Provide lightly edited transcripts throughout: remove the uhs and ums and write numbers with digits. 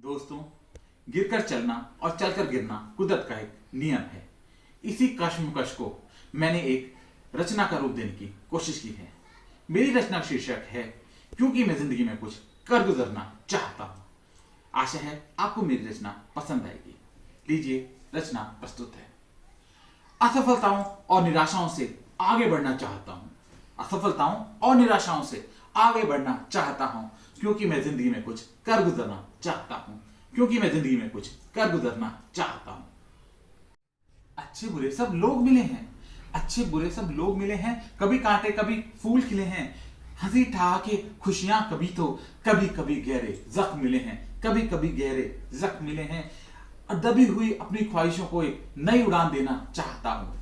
दोस्तों, गिरकर चलना और चलकर गिरना कुदरत का एक नियम है। इसी कश्मकश को मैंने एक रचना का रूप देने की कोशिश की है। मेरी रचना का शीर्षक है क्योंकि मैं जिंदगी में कुछ कर गुजरना चाहता हूं। आशा है आपको मेरी रचना पसंद आएगी। लीजिए, रचना प्रस्तुत है। असफलताओं और निराशाओं से आगे बढ़ना चाहता हूं। असफलताओं और निराशाओं से आगे बढ़ना चाहता हूं क्योंकि मैं जिंदगी में कुछ कर गुजरना चाहता हूं। क्योंकि मैं जिंदगी में कुछ कर गुजरना चाहता हूं। अच्छे बुरे सब लोग मिले हैं। अच्छे बुरे सब लोग मिले हैं। कभी कांटे कभी फूल खिले हैं। हंसी ठहाके खुशियां कभी तो कभी कभी गहरे जख्म मिले हैं। कभी कभी गहरे जख्म मिले हैं। और दबी हुई अपनी ख्वाहिशों को एक नई उड़ान देना चाहता हूं।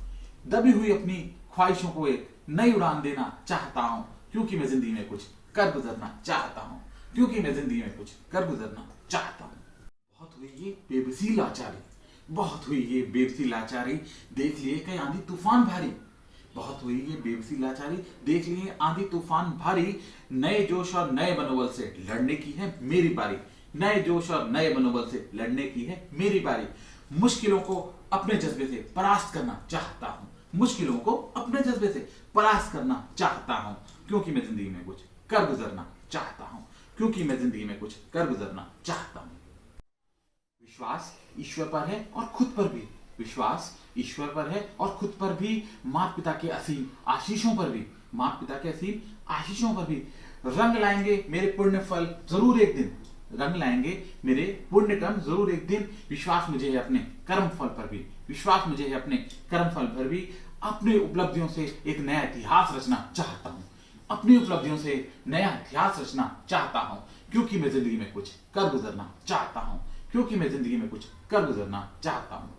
दबी हुई अपनी ख्वाहिशों को एक नई उड़ान देना चाहता हूं क्योंकि मैं जिंदगी में कुछ कर गुजरना चाहता हूं। क्योंकि मैं जिंदगी में कुछ कर गुजरना चाहता हूं। बहुत हुई ये बेबसी लाचारी, बहुत हुई ये बेबसी लाचारी, देख लिए कई आंधी तूफान भारी। बहुत हुई ये बेबसी लाचारी, देख लिए आंधी तूफान भारी। नए जोश और नए मनोबल से लड़ने की है मेरी बारी। नए जोश और नए मनोबल से लड़ने की है मेरी बारी। मुश्किलों को अपने जज्बे से परास्त करना चाहता हूं। मुश्किलों को अपने जज्बे से परास्त करना चाहता हूं क्योंकि मैं जिंदगी में कुछ कर गुजरना चाहता हूं। क्योंकि मैं जिंदगी में कुछ कर गुजरना चाहता हूं। विश्वास ईश्वर पर है और खुद पर भी। विश्वास ईश्वर पर है और खुद पर भी। माता पिता के असीम आशीषों पर भी। माता पिता के असीम आशीषों पर भी। रंग लाएंगे मेरे पुण्य फल जरूर एक दिन। रंग लाएंगे मेरे पुण्य कर्म जरूर एक दिन। विश्वास मुझे है अपने कर्म फल पर भी। विश्वास मुझे है अपने कर्म फल पर भी। अपनी उपलब्धियों से एक नया इतिहास रचना चाहता हूं। अपनी उपलब्धियों से नया इतिहास रचना चाहता हूं क्योंकि मैं जिंदगी में कुछ कर गुजरना चाहता हूं। क्योंकि मैं जिंदगी में कुछ कर गुजरना चाहता हूं।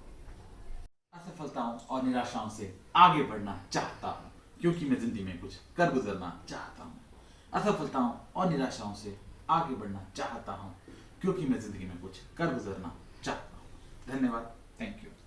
असफलताओं और निराशाओं से आगे बढ़ना चाहता हूं क्योंकि मैं जिंदगी में कुछ कर गुजरना चाहता हूं। असफलताओं और निराशाओं से आगे बढ़ना चाहता हूं क्योंकि मैं जिंदगी में कुछ कर गुजरना चाहता हूं। धन्यवाद। Thank you.